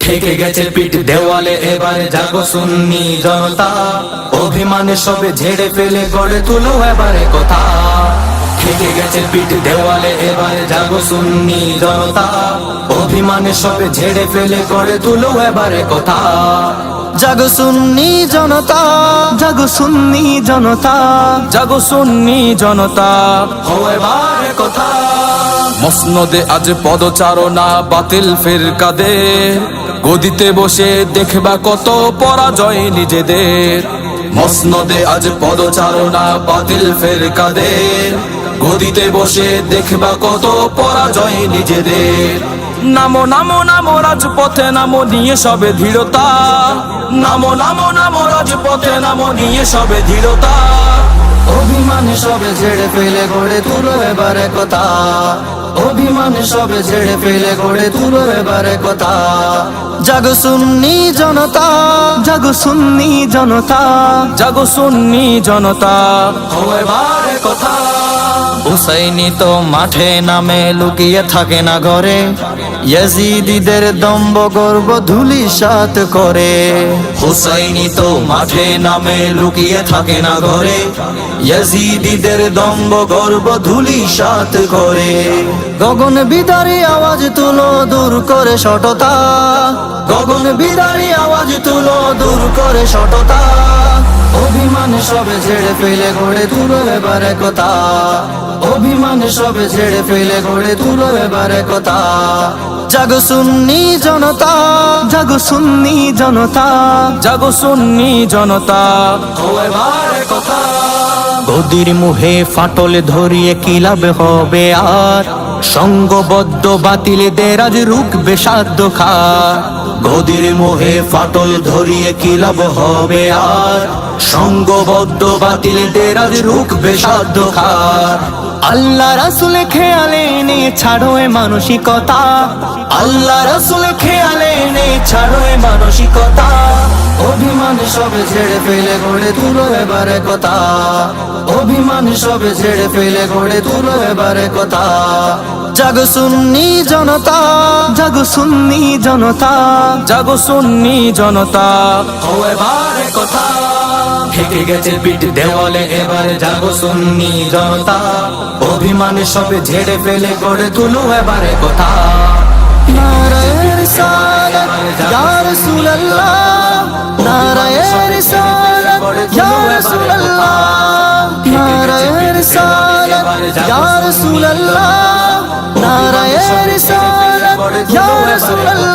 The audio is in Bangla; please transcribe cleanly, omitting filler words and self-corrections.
ঠেকে গেছে পিঠ দেওয়ালে, এবারে জাগো সুন্নি জনতা। অভিমানে সবে ঝেড়ে ফেলে গড়ে তুলো এবারে কথা। ঠেকে গেছে পিঠ দেওয়ালে, এবারে জাগো সুন্নি জনতা। অভিমানে সবে ঝেড়ে ফেলে গড়ে তুলো এবারে কথা। জাগো সুন্নি জনতা, জাগো সুন্নি জনতা, জাগো সুন্নি জনতা, হো এবারে কথা। মসনদে আজ পদচারণা বাতিল ফিরকাদের, গদিতে বসে দেখবা কত পরাজয় নিজেদের। মসনদে আজ পদচারণা বাতিল ফিরকাদের, গদিতে বসে দেখবা কত পরাজয় নিজেদের। নামো নামো নামো রাজপথে, নামো নিয়ে সবে দৃঢ়তা। নামো নামো নামো রাজপথে, নামো নিয়ে সবে দৃঢ়তা। অভিমানে সবে ঝেড়ে ফেলে গড়ে তুলো এবারে কথা। অভিমানে সবে ঝেড়ে ফেলে গড়ে তুলো এবারে কথা। জাগো সুন্নি জনতা, জাগো সুন্নি জনতা, জাগো সুন্নি জনতা, হো এবারে কথা। হুসাইনি তো মাঠে নামে লুকিয়ে থাকে না ঘরে, ইয়াজিদিদের দম্ভ গর্ব ধূলিসাৎ করে। হুসাইনি তো মাঠে নামে লুকিয়ে থাকে না ঘরে, ইয়াজিদিদের দম্ভ গর্ব ধূলিসাৎ করে। গগন বিদারী আওয়াজ তুলো দূর করে সটতা, গগন বিদারী আওয়াজ তুলো দূর করে সটতা। অভিমানে সবে ঝেড়ে ফেলে গড়ে তুলো এবারে কথা। অভিমানে সবে ঝেড়ে ফেলে গড়ে তুলো এবারে কথা। জাগো সুন্নি জনতা, জাগো সুন্নি জনতা, জাগো সুন্নি জনতা, হো এবারে কথা। গদির মুহে ফাটল ধরিয়ে কি লাভ হবে আর, সঙ্গবদ্ধ বাতিলদের আজ রুখবে সাধ্য খার। গদির মোহে ফাটল ধরিয়ে কি লাভ হবে আর, সঙ্গবদ্ধ বাতিলদের আজ রুখবে সাধ্য খার। আল্লাহ রাসূল খেয়ালে নে ছাড়ো এ মানসিকতা, আল্লাহ রাসূল খেয়ালে নে ছাড়ো এ মানসিকতা। অভিমানে সবে ঝেড়ে ফেলে গড়ে তুলো এবারে কথা। অভিমানে সবে ঝেড়ে ফেলে গড়ে তুলো এবারে কথা। জাগো সুন্নি জনতা, জাগো সুন্নি জনতা, জাগো সুন্নি জনতা, হো এবারে কথা। ঠেকে গেছে পিঠ দেওয়ালে, এবারে জাগো সুন্নি জনতা। অভিমানে সবে ঝেড়ে ফেলে গড়ে তুলো এবারে কথা। নারায়ে রিসালাত ইয়া রাসূলুল্লাহ, নারায়ে রিসালাত ইয়া রাসূলুল্লাহ, নারায়ে রিসালাত ইয়া রাসূলুল্লাহ, নারায়ে রিসালাত ইয়া রাসূলুল্লাহ।